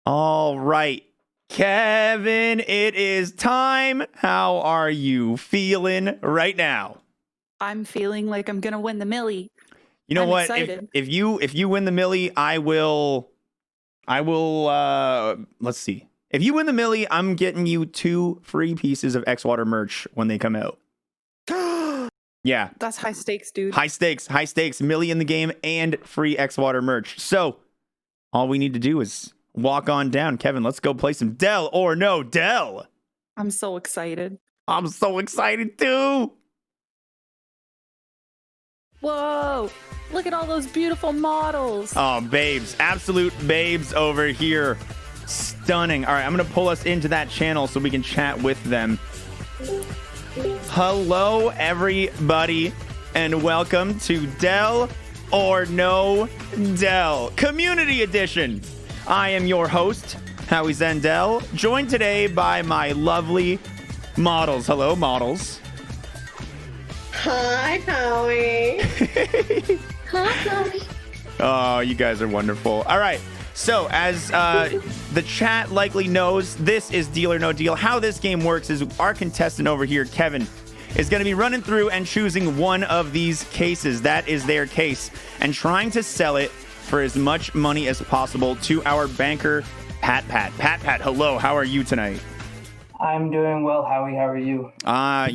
All right, Kevin, it is time. How are you feeling right now? I'm feeling like I'm gonna win the millie. You know I'm what? excited. If you win the millie, I will let's see. If you win the millie, I'm getting you 2 free pieces of xwater merch when they come out. Yeah. That's high stakes, dude. High stakes, millie in the game and free xwater merch. So, all we need to do is walk on down. Kevin, let's go play some Dell or No Dell. I'm so excited. I'm so excited too. Whoa! Look at all those beautiful models. Oh, babes. Absolute babes over here. Stunning. All right, I'm going to pull us into that channel so we can chat with them. Hello, everybody, and welcome to Dell or No Dell Community Edition. I am your host, Howie Zendel, joined today by my lovely models. Hello, models. Hi, Howie. Hi, Howie. Oh, you guys are wonderful. All right. So, as the chat likely knows, this is Deal or No Deal. How this game works is our contestant over here, Kevin, is going to be running through and choosing one of these cases. That is their case. And trying to sell it for as much money as possible to our banker, Pat. Pat, hello. How are you tonight? I'm doing well, Howie. How are you?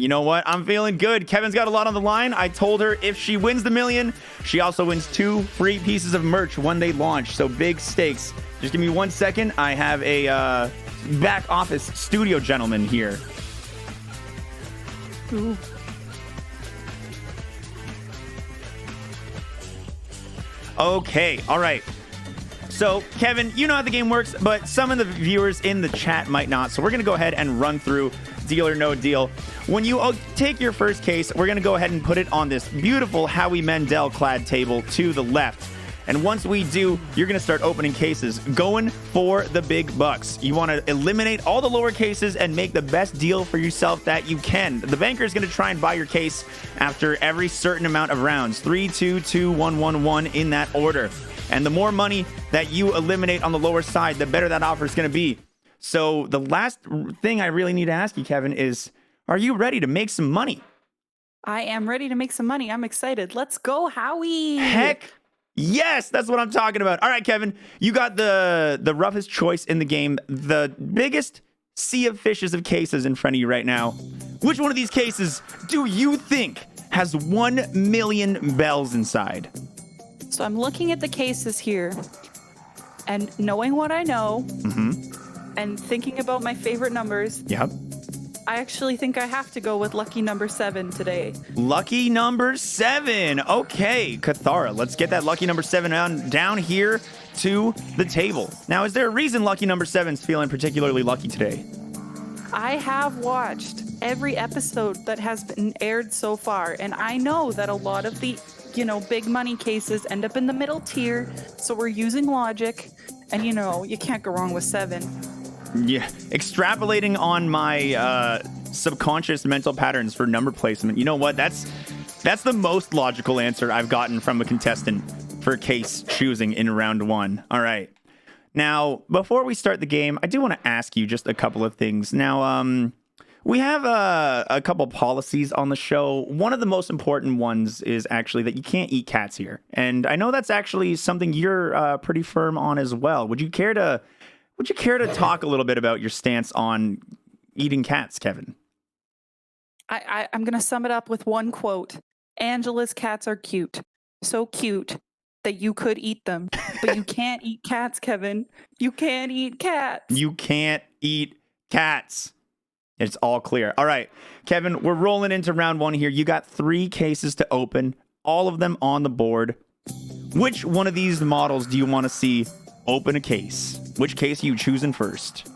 You know what? I'm feeling good. Kevin's got a lot on the line. I told her if she wins the million, she also wins 2 free pieces of merch when they launch. So big stakes. Just give me 1 second. I have a back office studio gentleman here. Ooh. Okay. All right. So, Kevin, you know how the game works, but some of the viewers in the chat might not. So we're going to go ahead and run through Deal or No Deal. When you take your first case, we're going to go ahead and put it on this beautiful Howie Mandel clad table to the left. And once we do, you're going to start opening cases, going for the big bucks. You want to eliminate all the lower cases and make the best deal for yourself that you can. The banker is going to try and buy your case after every certain amount of rounds, 3, 2, 2, 1, 1, 1 in that order. And the more money that you eliminate on the lower side, the better that offer is going to be. So the last thing I really need to ask you, Kevin, is, are you ready to make some money? I am ready to make some money. I'm excited. Let's go, Howie. Heck yes, that's what I'm talking about. All right, Kevin, you got the roughest choice in the game, the biggest sea of fishes of cases in front of you right now. Which one of these cases do you think has 1 million bells inside? So I'm looking at the cases here and knowing what I know and thinking about my favorite numbers. Yep. I actually think I have to go with lucky number 7 today. Lucky number 7. Okay, Cathara, let's get that lucky number 7 down here to the table. Now, is there a reason lucky number 7's feeling particularly lucky today? I have watched every episode that has been aired so far, and I know that a lot of the big money cases end up in the middle tier, so we're using logic, and you can't go wrong with 7. Yeah, extrapolating on my subconscious mental patterns for number placement. You know what? That's the most logical answer I've gotten from a contestant for case choosing in round 1. All right. Now, before we start the game, I do want to ask you just a couple of things. Now, we have a couple policies on the show. One of the most important ones is actually that you can't eat cats here. And I know that's actually something you're pretty firm on as well. Would you care to talk a little bit about your stance on eating cats, Kevin? I'm going to sum it up with one quote. Angela's cats are cute. So cute that you could eat them. But you can't eat cats, Kevin. You can't eat cats. You can't eat cats. It's all clear. All right, Kevin, we're rolling into round 1 here. You got 3 cases to open, all of them on the board. Which one of these models do you want to see open a case? Which case are you choosing first?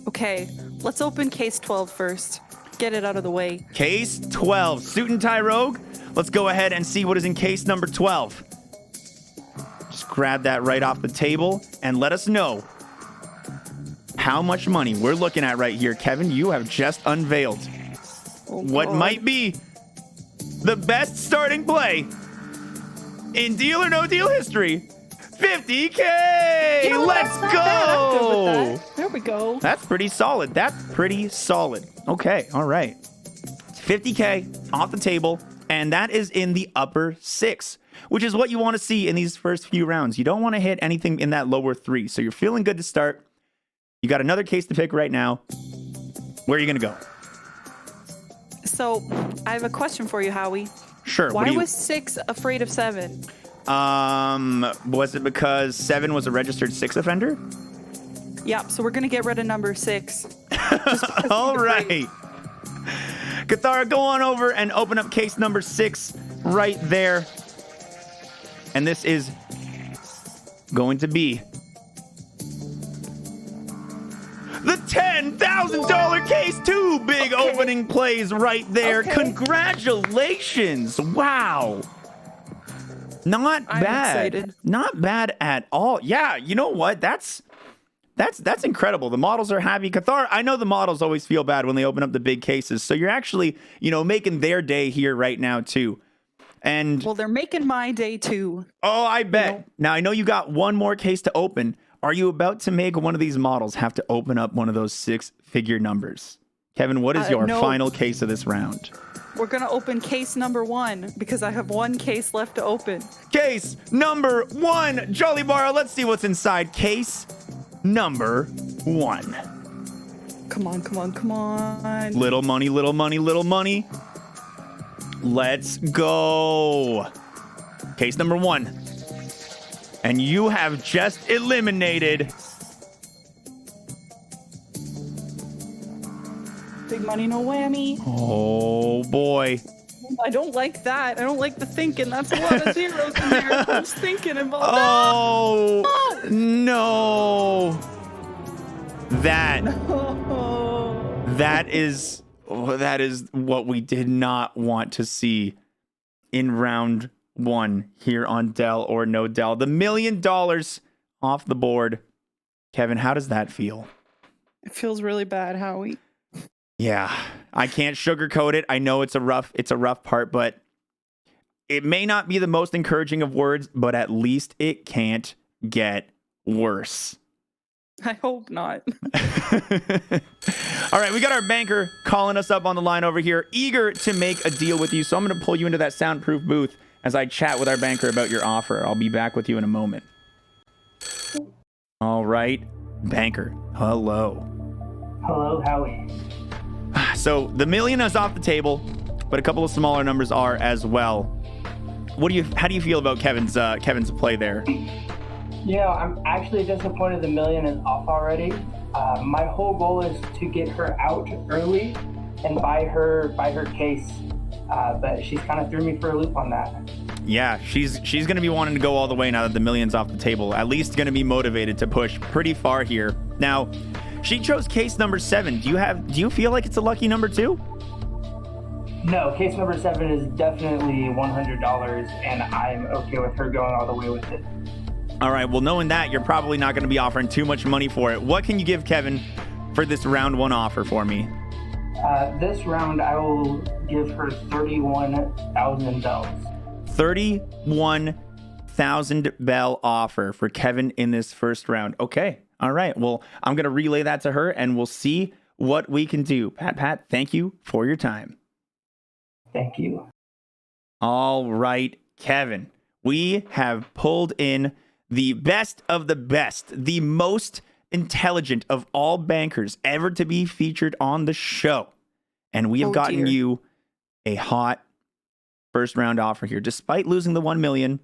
Okay, let's open case 12 first. Get it out of the way. Case 12, Suit and Tie Rogue. Let's go ahead and see what is in case number 12. Just grab that right off the table and let us know how much money we're looking at right here. Kevin, you have just unveiled what might be the best starting play in Deal or No Deal history. 50K! You know what? Let's That's not bad. I'm good go! with that. There we go. That's pretty solid. That's pretty solid. Okay, all right. 50K off the table, and that is in the upper 6, which is what you want to see in these first few rounds. You don't want to hit anything in that lower 3, so you're feeling good to start. You got another case to pick right now. Where are you going to go? So, I have a question for you, Howie. Sure. Why was 6 afraid of 7? Was it because 7 was a registered 6 offender? Yep, so we're going to get rid of number 6. All right. Cathara, go on over and open up case number 6 right there. And this is going to be the $10,000 case. 2 big opening plays right there. Okay. Congratulations. Wow. Not I'm bad. excited. Not bad at all. Yeah, you know what? That's incredible. The models are happy. Cathar, I know the models always feel bad when they open up the big cases. So you're actually, making their day here right now too. And Well, they're making my day too. oh, I bet. Now I know you got one more case to open. Are you about to make one of these models have to open up one of those 6-figure numbers? Kevin, what is your no. final case of this round? We're going to open case number 1 because I have one case left to open. Case number 1. Jolly Bar, let's see what's inside case number 1. Come on, come on, come on. Little money, little money, little money. Let's go. Case number 1. And you have just eliminated Big money, no whammy. oh boy. I don't like that. I don't like the thinking. That's a lot of zeros in there. There's thinking involved. Oh no. That is what we did not want to see in round 1 here on Dell or No Dell. The $1 million off the board. Kevin, how does that feel? It feels really bad, Howie. Yeah, I can't sugarcoat it. I know it's a rough part, but it may not be the most encouraging of words, but at least it can't get worse. I hope not. All right, we got our banker calling us up on the line over here, eager to make a deal with you. So I'm going to pull you into that soundproof booth as I chat with our banker about your offer. I'll be back with you in a moment. All right, banker. Hello. Hello, Howie. So the $1 million is off the table, but a couple of smaller numbers are as well. How do you feel about Kevin's play there? I'm actually disappointed the $1 million is off already. My whole goal is to get her out early and buy her case, but she's kind of threw me for a loop on that. Yeah, she's going to be wanting to go all the way now that the $1 million's off the table. At least going to be motivated to push pretty far here. Now, she chose case number 7. Do you feel like it's a lucky number 2? No, case number 7 is definitely $100, and I'm okay with her going all the way with it. All right, well, knowing that, you're probably not going to be offering too much money for it. What can you give Kevin for this round 1 offer for me? This round, I will give her 31,000 bells. 31,000 bell offer for Kevin in this first round. Okay. All right. Well, I'm going to relay that to her and we'll see what we can do. Pat, thank you for your time. Thank you. All right, Kevin, we have pulled in the best of the best, the most intelligent of all bankers ever to be featured on the show. And we have gotten you a hot first round offer here. Despite losing the 1 million,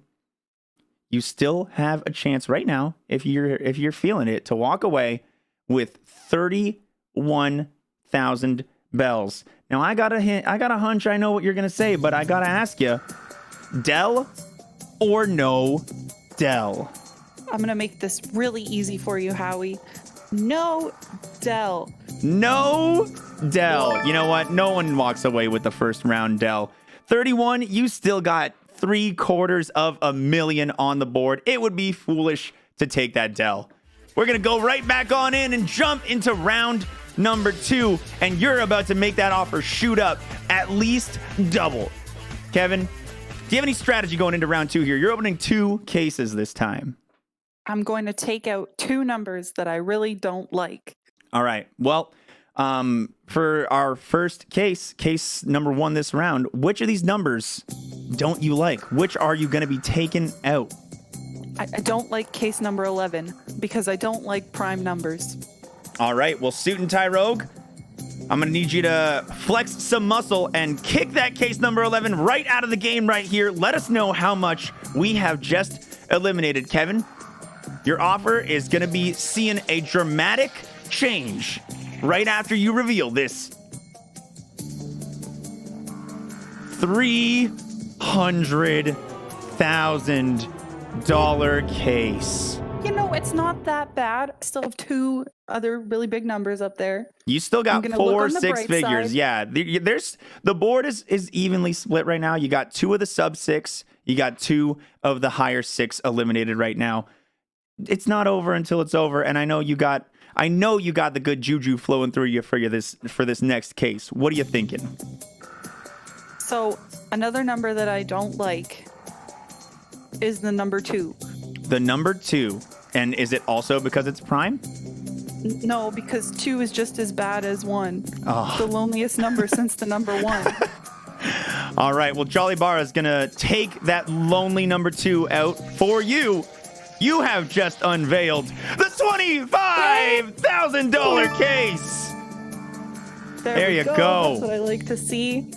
you still have a chance right now, if you're feeling it, to walk away with 31,000 bells. Now I got a hunch I know what you're gonna say, but I gotta ask you, Dell or no Dell? I'm going to make this really easy for you, Howie. No Dell. No Dell. You know what? No one walks away with the first round Dell. 31, you still got $750,000 on the board. It would be foolish to take that Dell. We're going to go right back on in and jump into round number 2. And you're about to make that offer shoot up at least double. Kevin, do you have any strategy going into round 2 here? You're opening 2 cases this time. I'm going to take out 2 numbers that I really don't like. All right. Well, for our first case number 1 this round, which of these numbers don't you like? Which are you going to be taking out? I don't like case number 11 because I don't like prime numbers. All right. Well, Suit and Tie Rogue, I'm going to need you to flex some muscle and kick that case number 11 right out of the game right here. Let us know how much we have just eliminated. Kevin, your offer is going to be seeing a dramatic change right after you reveal this $300,000 case. You know, it's not that bad. I still have 2 other really big numbers up there. You still got I'm gonna look 4 on the 6 bright figures. side. Yeah, there's the board is evenly split right now. You got 2 of the sub 6. You got 2 of the higher 6 eliminated right now. It's not over until it's over, and I know you got the good juju flowing through you for this next case. What are you thinking? So another number that I don't like is the number 2. The number 2, and is it also because it's prime? No, because 2 is just as bad as 1. Oh. The loneliest number since the number 1. All right, well, Jolly Barra is going to take that lonely number 2 out for you. You have just unveiled the $25,000 case. There you go. That's what I like to see.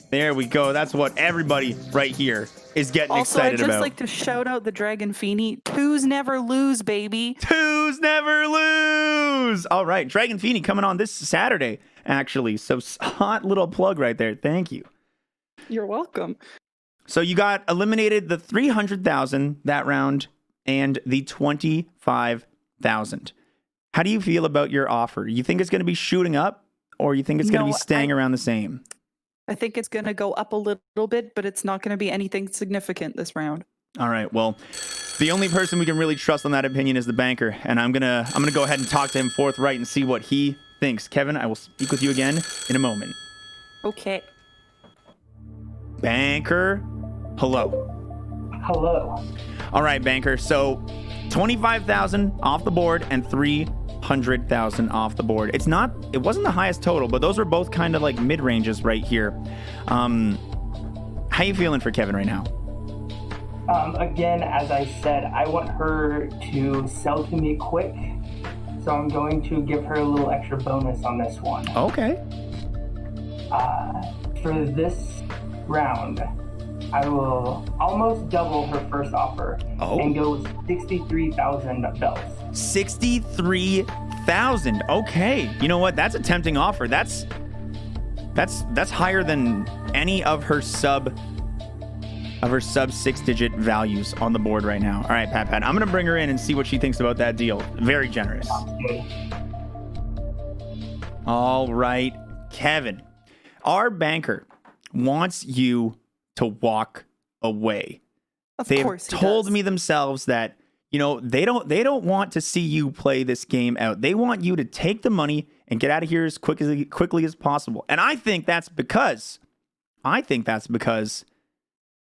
There we go. That's what everybody right here is getting Also, excited I'd just about. like to shout out the Dragon Feeny. 2s never lose, baby. 2s never lose. All right, Dragon Feeny coming on this Saturday, actually. So hot little plug right there. Thank you. You're welcome. So you got eliminated the 300,000 that round and the 25,000. How do you feel about your offer? You think it's going to be shooting up, or you think it's going to be staying around the same? I think it's going to go up a little bit, but it's not going to be anything significant this round. All right. Well, the only person we can really trust on that opinion is the banker, and I'm gonna go ahead and talk to him forthright and see what he thinks. Kevin, I will speak with you again in a moment. Okay. Banker, hello. Hello. All right, banker. So 25,000 off the board and 300,000 off the board. It wasn't the highest total, but those were both kind of like mid ranges right here. How you feeling for Kevin right now? Again, as I said, I want her to sell to me quick, so I'm going to give her a little extra bonus on this one. Okay. For this round, I will almost double her first offer and go with 63,000 bells. 63,000. Okay. You know what? That's a tempting offer. That's higher than any of her sub 6-digit values on the board right now. All right, Pat. I'm going to bring her in and see what she thinks about that deal. Very generous. All right, Kevin. Our banker wants you to walk away. They've course he told does. me themselves that, you know, they don't want to see you play this game out. They want you to take the money and get out of here as quickly as possible. And I think that's because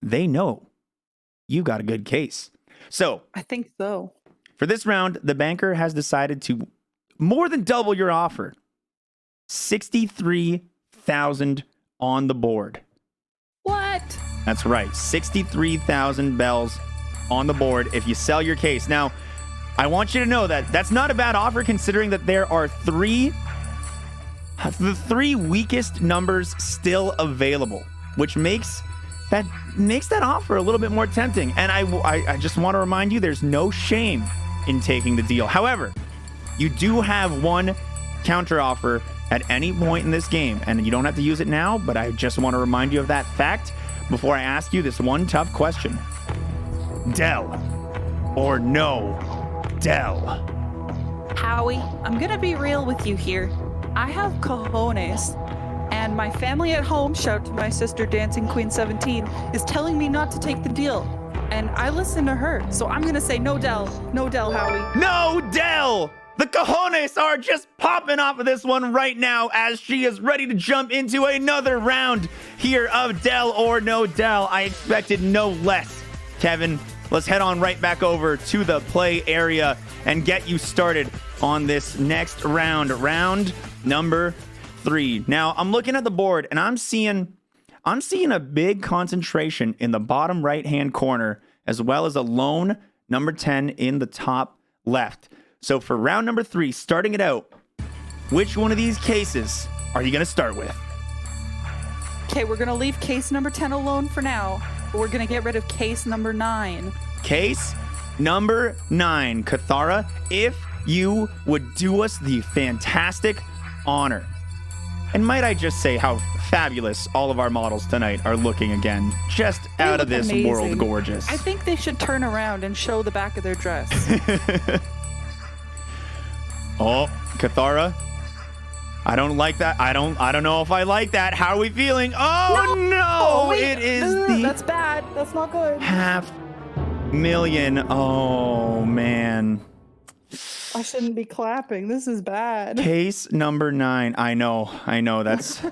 they know you got a good case. So I think so. for this round, the banker has decided to more than double your offer. 63,000 on the board. What? That's right. 63,000 bells on the board if you sell your case. Now, I want you to know that that's not a bad offer considering that there are the three weakest numbers still available, which makes that offer a little bit more tempting. And I just want to remind you, there's no shame in taking the deal. However, you do have one counter offer at any point in this game, and you don't have to use it now, but I just want to remind you of that fact before I ask you this one tough question. Dell or no Dell? Howie, I'm going to be real with you here. I have cojones, and my family at home, shout to my sister Dancing Queen 17, is telling me not to take the deal. And I listen to her, so I'm going to say no Dell. No Dell, Howie. No Dell! The cojones are just popping off of this one right now as she is ready to jump into another round here of Dell or no Dell. I expected no less. Kevin, let's head on right back over to the play area and get you started on this next round. Round number 3. Now, I'm looking at the board and I'm seeing a big concentration in the bottom right-hand corner, as well as a lone number 10 in the top left. So for round number 3, starting it out, which one of these cases are you going to start with? Okay, we're going to leave case number 10 alone for now, but we're going to get rid of case number 9. Case number 9. Cathara, if you would do us the fantastic honor. And might I just say how fabulous all of our models tonight are looking again. Just out of this world gorgeous. I think they should turn around and show the back of their dress. Oh, Cathara. I don't like that. I don't know if I like that. How are we feeling? Oh no! It is the That's bad. That's not good. $500,000. Oh man. I shouldn't be clapping. This is bad. Case number 9. I know. That's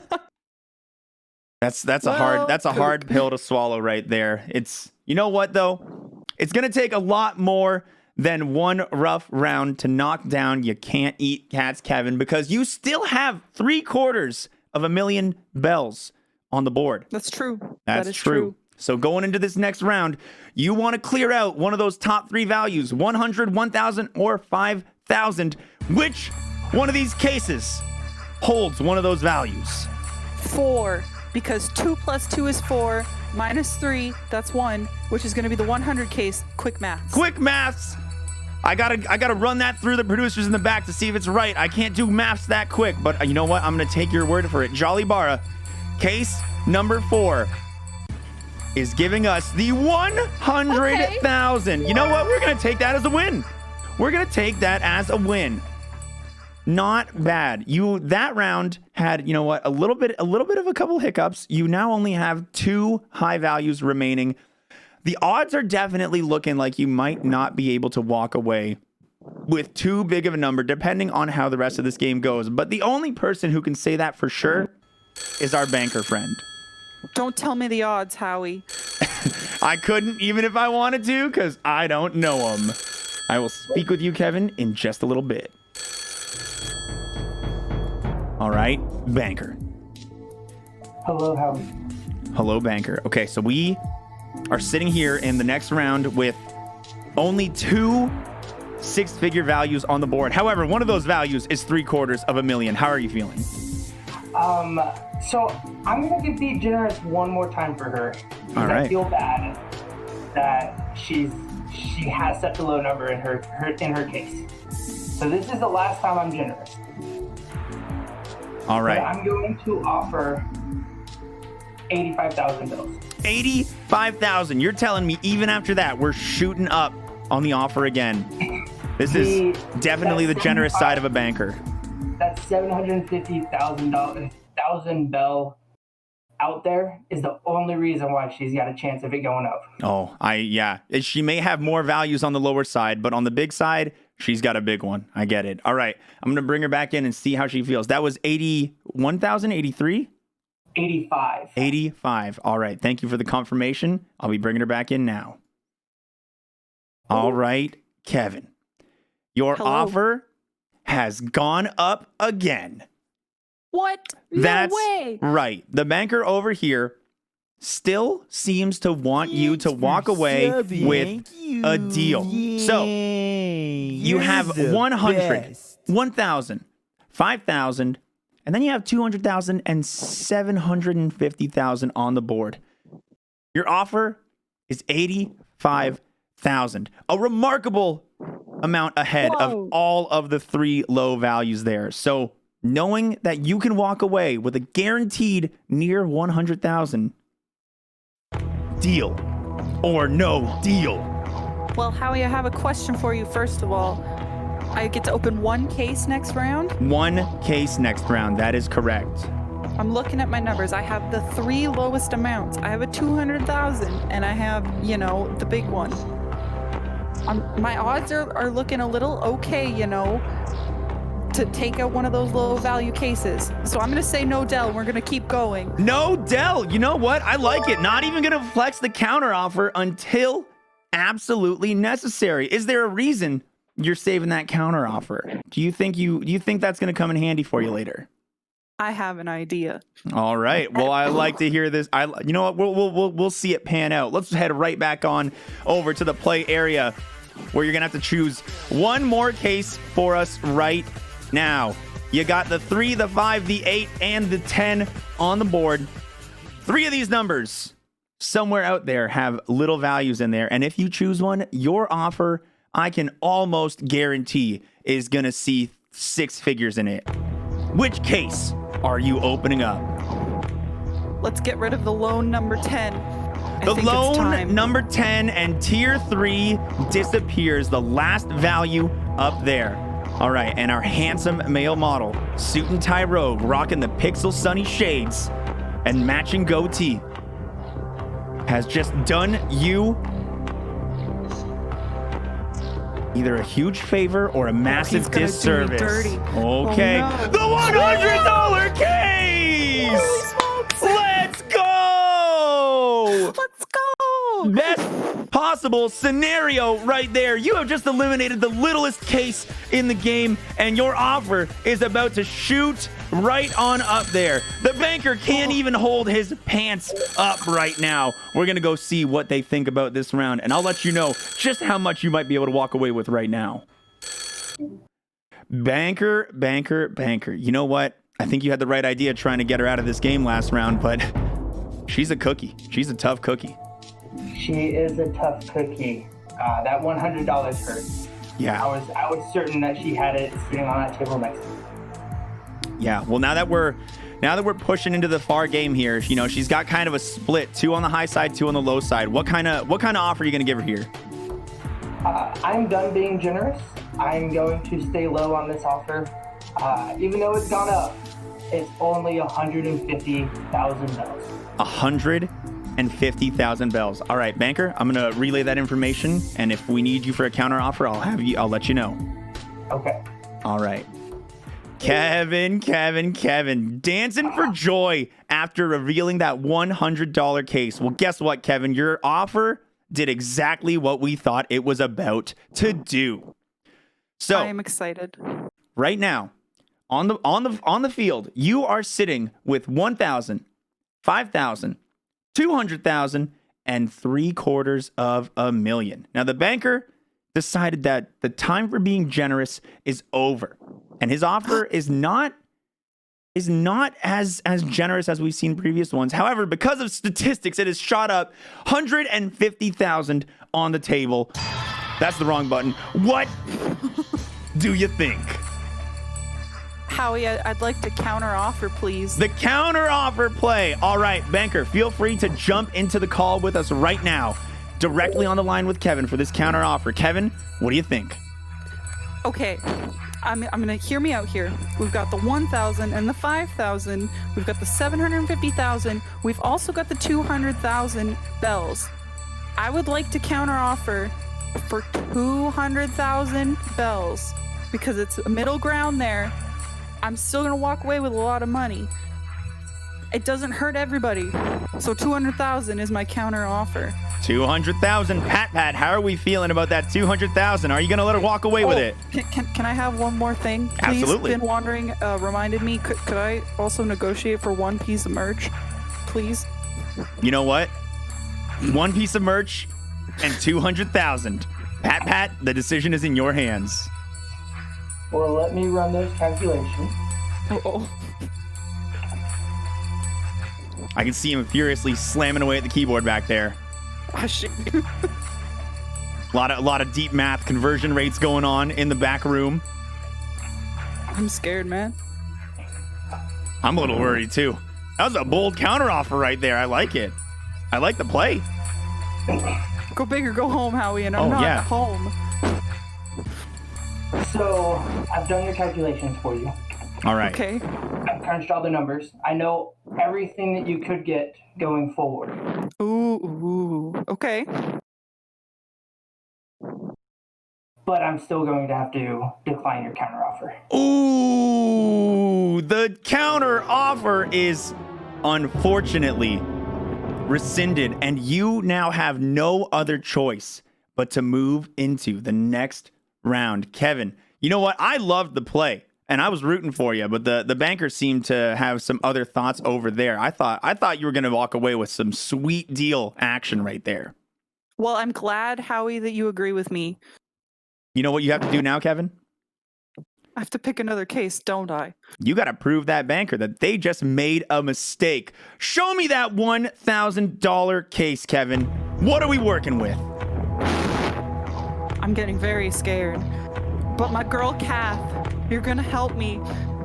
a hard pill to swallow right there. It's, you know what though? It's gonna take a lot more than one rough round to knock down You Can't Eat Cats Kevin, because you still have $750,000 bells on the board. That's true. That is true. So going into this next round, you want to clear out one of those top 3 values, 100, 1,000, or 5,000. Which one of these cases holds one of those values? 4, because 2 plus 2 is 4, minus 3, that's 1, which is going to be the 100 case. Quick maths. Quick maths. I gotta run that through the producers in the back to see if it's right. I can't do maths that quick, but you know what? I'm gonna take your word for it. Jolly Bara, case number 4 is giving us the 100,000. You know what? We're gonna take that as a win. We're gonna take that as a win. Not bad. That round had, you know what, a little bit of a couple hiccups. You now only have 2 high values remaining. The odds are definitely looking like you might not be able to walk away with too big of a number, depending on how the rest of this game goes. But the only person who can say that for sure is our banker friend. Don't tell me the odds, Howie. I couldn't, even if I wanted to, because I don't know them. I will speak with you, Kevin, in just a little bit. All right, banker. Hello, Howie. Hello, banker. Okay, so we are sitting here in the next round with only 2 6-figure values on the board. However, one of those values is $750,000. How are you feeling? So I'm gonna be generous one more time for her. All right. I feel bad that she has such a low number in her case. So this is the last time I'm generous. All right. But I'm going to offer 85,000 bills. 85,000. You're telling me even after that, we're shooting up on the offer again. This is definitely the generous side of a banker. That $750,000 bell out there is the only reason why she's got a chance of it going up. Oh, yeah. She may have more values on the lower side, but on the big side, she's got a big one. I get it. All right. I'm going to bring her back in and see how she feels. That was 81,000, 83? 85. 85. All right. Thank you for the confirmation. I'll be bringing her back in now. All right, Kevin. Your offer has gone up again. What? That's no way. Right. The banker over here still seems to want you to walk away with a deal. So you have 100, 1,000, 5,000, and then you have 200,000 and 750,000 on the board. Your offer is 85,000, a remarkable amount ahead of all of the 3 low values there. So knowing that you can walk away with a guaranteed near 100,000, deal or no deal? Well, Howie, I have a question for you. First of all, I get to open 1 case next round? 1 case next round. That is correct. I'm looking at my numbers. I have the 3 lowest amounts. I have a 200,000 and I have, the big one. My odds are looking a little okay, to take out one of those low value cases. So I'm going to say no Dell. We're going to keep going. No Dell. You know what? I like it. Not even going to flex the counter offer until absolutely necessary. Is there a reason you're saving that counter offer? Do you think that's going to come in handy for you later? I have an idea. All right. Well, I like to hear this. You know what? We'll see it pan out. Let's head right back on over to the play area where you're gonna have to choose one more case for us right now. You got the 3, the 5, the 8, and the 10 on the board. 3 of these numbers somewhere out there have little values in there, and if you choose one, your offer, I can almost guarantee, is gonna see 6 figures in it. Which case are you opening up? Let's get rid of the lone number 10. The lone number 10 and tier 3 disappears. The last value up there. All right, and our handsome male model, suit and tie robe, rocking the Pixel Sunny shades and matching goatee, has just done you either a huge favor or a massive disservice. Dirty. Okay. Oh, no. The $100 case! Let's go! Let's go! Best possible scenario right there. You have just eliminated the littlest case in the game, and your offer is about to shoot right on up there. The banker can't even hold his pants up right now. We're going to go see what they think about this round, and I'll let you know just how much you might be able to walk away with right now. Banker. You know what? I think you had the right idea trying to get her out of this game last round, but she's a cookie. She's a tough cookie. She is a tough cookie. That $100 hurt. Yeah. I was certain that she had it sitting on that table next to me. Yeah. Well, now that we're pushing into the far game here, you know, she's got kind of a split, 2 on the high side, 2 on the low side. What kind of offer are you going to give her here? I'm done being generous. I'm going to stay low on this offer. Even though it's gone up, it's only 150,000 bells. 150,000 bells. All right, banker, I'm going to relay that information, and if we need you for a counter offer, I'll let you know. Okay. All right. Kevin, dancing for joy after revealing that $100 case. Well, guess what, Kevin? Your offer did exactly what we thought it was about to do. So I am excited. Right now, on the field, you are sitting with 1,000, 5,000, 200,000, and $750,000. Now, the banker decided that the time for being generous is over, and his offer is not as generous as we've seen previous ones. However, because of statistics, it has shot up 150,000 on the table. That's the wrong button. What do you think? Howie, I'd like to counter offer, please. The counter offer play. All right, banker, feel free to jump into the call with us right now, directly on the line with Kevin for this counter offer. Kevin, what do you think? Okay, I'm gonna hear me out here. We've got the 1,000 and the 5,000. We've got the 750,000. We've also got the 200,000 bells. I would like to counter offer for 200,000 bells because it's a middle ground there. I'm still gonna walk away with a lot of money. It doesn't hurt everybody. So 200,000 is my counter offer. 200,000. Pat, how are we feeling about that 200,000? Are you going to let her walk away with it? Can I have one more thing? Please? Absolutely. Been wondering, reminded me, could I also negotiate for one piece of merch? Please? You know what? One piece of merch and 200,000. Pat, the decision is in your hands. Well, let me run those calculations. Oh. I can see him furiously slamming away at the keyboard back there. Oh, shit. A lot of deep math conversion rates going on in the back room. I'm scared, man. I'm a little worried too. That was a bold counteroffer right there. I like it. I like the play. Go big or go home, Howie, and I'm not yeah. home. So, I've done your calculations for you. All right. Okay. I've crunched all the numbers. I know everything that you could get going forward. Ooh. Okay. But I'm still going to have to decline your counteroffer. Ooh, the counter offer is unfortunately rescinded, and you now have no other choice but to move into the next round. Kevin, you know what? I loved the play. And I was rooting for you, but the banker seemed to have some other thoughts over there. I thought you were going to walk away with some sweet deal action right there. Well, I'm glad, Howie, that you agree with me. You know what you have to do now, Kevin? I have to pick another case, don't I? You got to prove that banker that they just made a mistake. Show me that $1,000 case, Kevin. What are we working with? I'm getting very scared. But my girl, Kath, you're going to help me.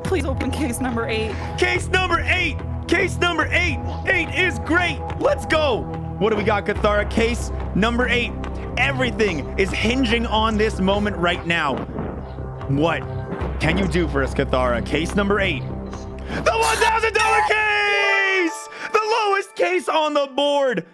Please open case number 8. Case number 8! Case number 8! 8 is great! Let's go! What do we got, Cathara? Case number 8. Everything is hinging on this moment right now. What can you do for us, Cathara? Case number 8. The $1,000 case! The lowest case on the board!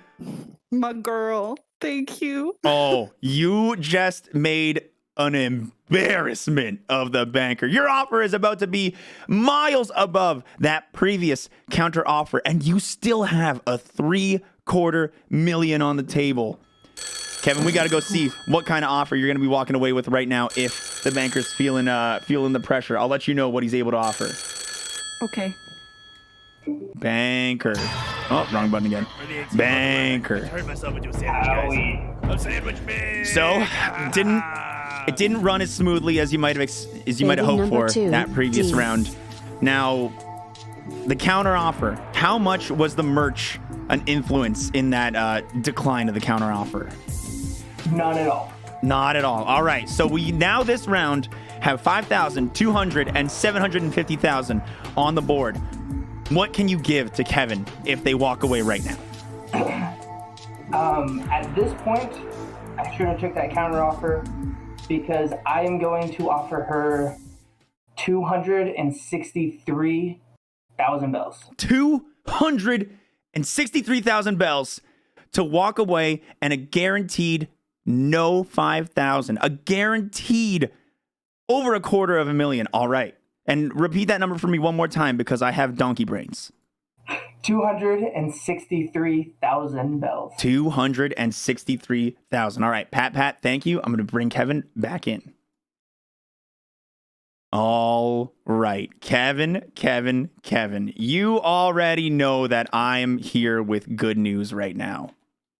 My girl, thank you. Oh, you just made an embarrassment of the banker. Your offer is about to be miles above that previous counter offer, and you still have a $750,000 on the table. Kevin, we got to go see what kind of offer you're going to be walking away with right now if the banker's feeling the pressure. I'll let you know what he's able to offer. Okay. Banker. Oh, wrong button again. Banker. Turned myself into a sandwich, guys. I'm sandwich man. So, it didn't run as smoothly as you might have hoped for that previous round. Now, the counter offer. How much was the merch an influence in that decline of the counter offer? None at all. Not at all. All right. So we now this round have 5,200 and 750,000 on the board. What can you give to Kevin if they walk away right now? At this point, I should have took that counter offer because I am going to offer her 263,000 bells. 263,000 bells to walk away and a guaranteed no 5,000. A guaranteed over $250,000. All right. And repeat that number for me one more time because I have donkey brains. 263,000 bells. 263,000. All right, Pat, thank you. I'm going to bring Kevin back in. All right, Kevin. You already know that I'm here with good news right now.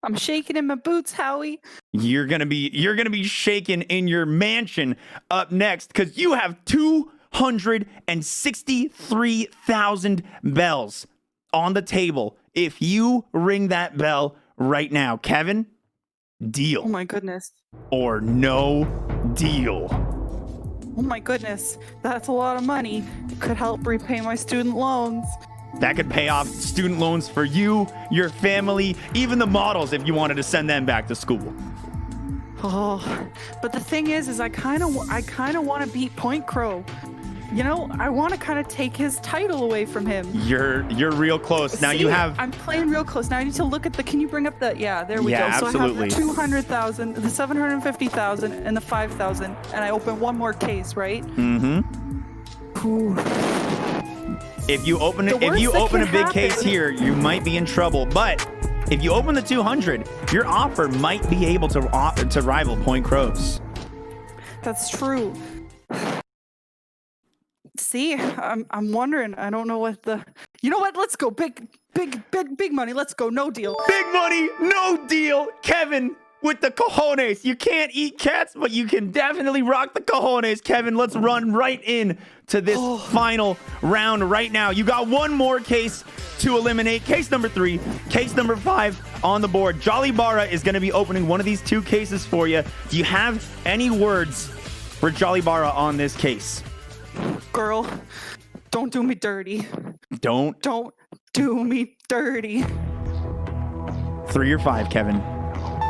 I'm shaking in my boots, Howie. You're gonna be shaking in your mansion up next because you have 263,000 bells on the table. If you ring that bell right now, Kevin, deal. Oh my goodness. Or no deal. Oh my goodness. That's a lot of money. It could help repay my student loans. That could pay off student loans for you, your family, even the models if you wanted to send them back to school. Oh, but the thing is I kind of want to beat Point Crow. You know, I want to kind of take his title away from him. You're real close. Now See, you have... I'm playing real close. Now I need to look at the... Can you bring up the... Yeah, there we go. Absolutely. So I have the 200,000, the 750,000, and the 5,000, and I open one more case, right? Mm-hmm. Ooh. If you open a big case here, you might be in trouble. But if you open the 200, your offer might be able to rival Point Crow's. That's true. See, I'm wondering. I don't know what the... You know what? Let's go. Big money. Let's go. No deal. Big money, no deal. Kevin with the cojones. You can't eat cats, but you can definitely rock the cojones. Kevin, let's run right in to this final round right now. You got one more case to eliminate. Case number 3, case number 5 on the board. Jolly Barra is going to be opening one of these 2 cases for you. Do you have any words for Jolly Barra on this case? Girl, don't do me dirty. Don't do me dirty. 3 or 5, Kevin.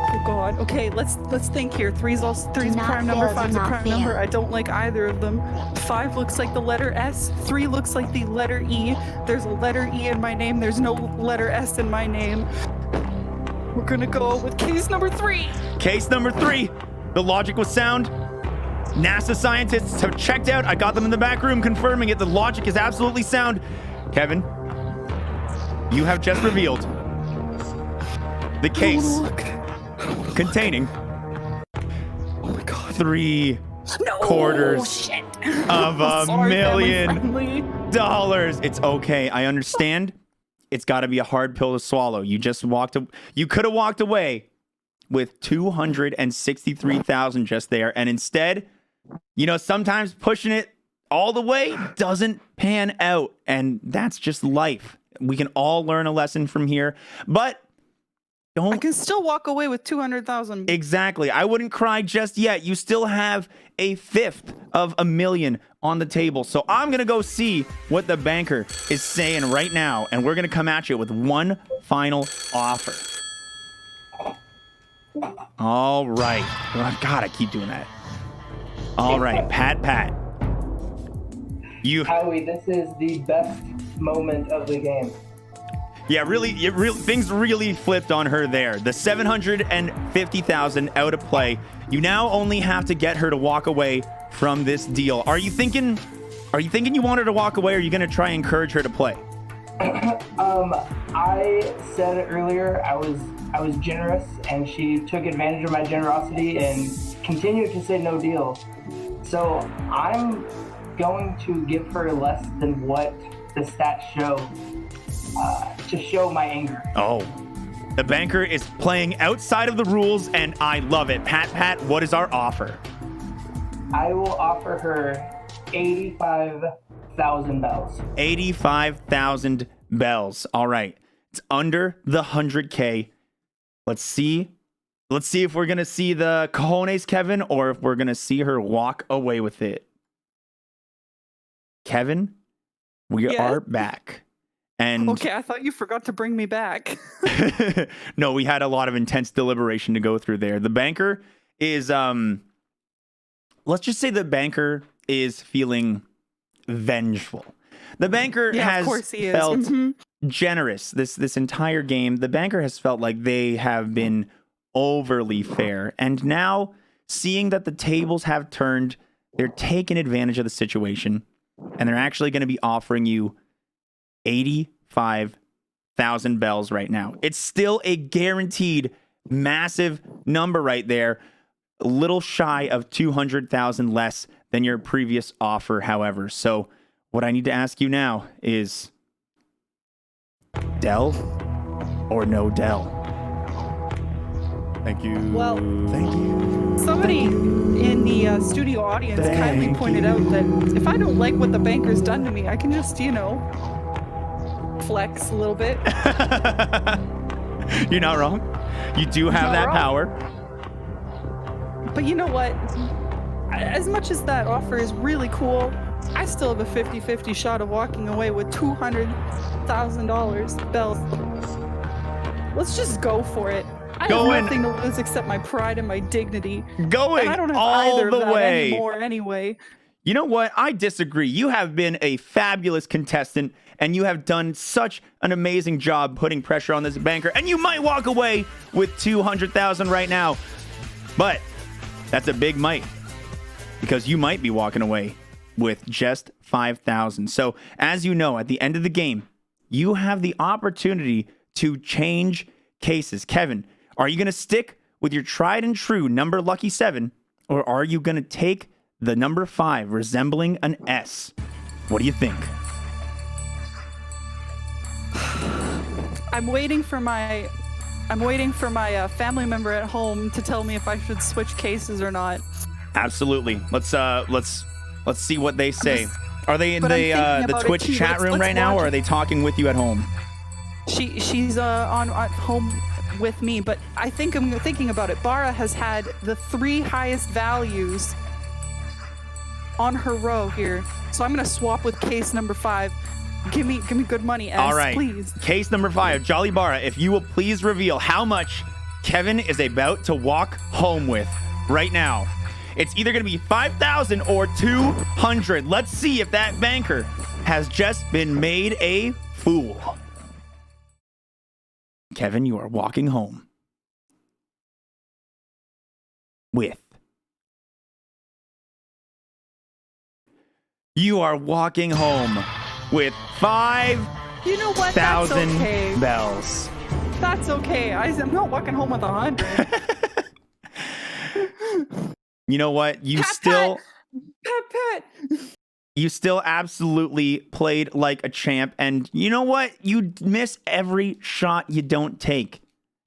Oh God. Okay, let's think here. Three's prime number, 5's a prime number. I don't like either of them. 5 looks like the letter S. 3 looks like the letter E. There's a letter E in my name. There's no letter S in my name. We're gonna go with case number 3. Case number 3. The logic was sound. NASA scientists have checked out. I got them in the back room confirming it. The logic is absolutely sound. Kevin, you have just revealed the case containing 3 No, quarters shit. of $1 Sorry, million. family friendly. It's okay. I understand. It's got to be a hard pill to swallow. You could have walked away with 263,000 just there, and instead, sometimes pushing it all the way doesn't pan out, and that's just life. We can all learn a lesson from here, but I can still walk away with 200,000. Exactly. I wouldn't cry just yet. You still have a fifth of $1 million on the table. So I'm going to go see what the banker is saying right now, and we're going to come at you with one final offer. All right. Oh, God, I keep doing that. All right, Pat. Howie, this is the best moment of the game. Yeah, things really flipped on her there. The 750,000 out of play. You now only have to get her to walk away from this deal. Are you thinking you want her to walk away, or are you going to try and encourage her to play? I said it earlier, I was generous, and she took advantage of my generosity and continued to say no deal. So I'm going to give her less than what the stats show to show my anger. Oh, the banker is playing outside of the rules, and I love it. Pat, what is our offer? I will offer her 85,000 bells. 85,000 bells. All right. It's under the 100K. Let's see if we're going to see the cojones, Kevin, or if we're going to see her walk away with it. Kevin, we are back. And okay, I thought you forgot to bring me back. No, we had a lot of intense deliberation to go through there. The banker is, let's just say the banker is feeling vengeful. The banker has felt generous this entire game. The banker has felt like they have been overly fair. And now, seeing that the tables have turned, they're taking advantage of the situation, and they're actually going to be offering you 85,000 bells right now. It's still a guaranteed massive number right there. A little shy of 200,000 less than your previous offer, however. So what I need to ask you now is Dell or no Dell? Thank you. Well, thank you. Somebody in the studio audience kindly pointed out that if I don't like what the banker's done to me, I can just, flex a little bit. You're not wrong. You do have that power. But you know what? As much as that offer is really cool, I still have a 50-50 shot of walking away with $200,000 bells. Let's just go for it. I have nothing to lose except my pride and my dignity. Going and I don't have all either the of that way. anymore anyway. You know what? I disagree. You have been a fabulous contestant, and you have done such an amazing job putting pressure on this banker, and you might walk away with 200,000 right now. But that's a big might, because you might be walking away with just 5,000. So as you know, at the end of the game, you have the opportunity to change cases. Kevin, are you going to stick with your tried and true number lucky 7, or are you going to take the number 5 resembling an S? What do you think? I'm waiting for my family member at home to tell me if I should switch cases or not. Absolutely. Let's see what they say. Are they in the Twitch chat room right now, or are they talking with you at home? She's on at home with me, but I'm thinking about it. Bara has had the 3 highest values on her row here, so I'm gonna swap with case number 5. Give me good money, S, all right, please. Case number 5, Jolly Bara, if you will please reveal how much Kevin is about to walk home with right now. It's either going to be 5,000 or 200. Let's see if that banker has just been made a fool. Kevin, you are walking home with. You are walking home with 5,000 You know what? That's okay. bells. That's okay. I'm not walking home with 100. You know what? You Pat, still Pat. you still absolutely played like a champ, and you know what? You miss every shot you don't take.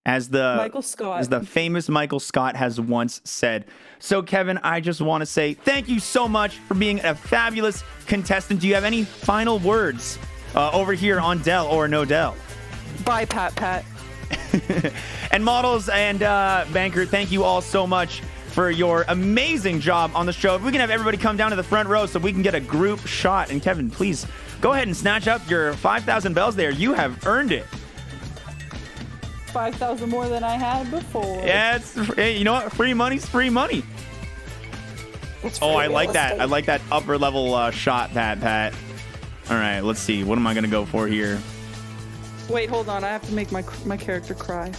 As Michael Scott. as the famous Michael Scott has once said. So, Kevin, I just want to say thank you so much for being a fabulous contestant. Do you have any final words over here on Dell or no Dell? Bye, Pat. And Models and Banker, thank you all so much for your amazing job on the show. If we can have everybody come down to the front row so we can get a group shot. And Kevin, please go ahead and snatch up your 5,000 bells there. You have earned it. 5,000 more than I had before. Yeah, hey, you know what? Free money's free money. Oh, I like that. I like that upper level shot, Pat. All right, let's see. What am I going to go for here? Wait, hold on. I have to make my character cry.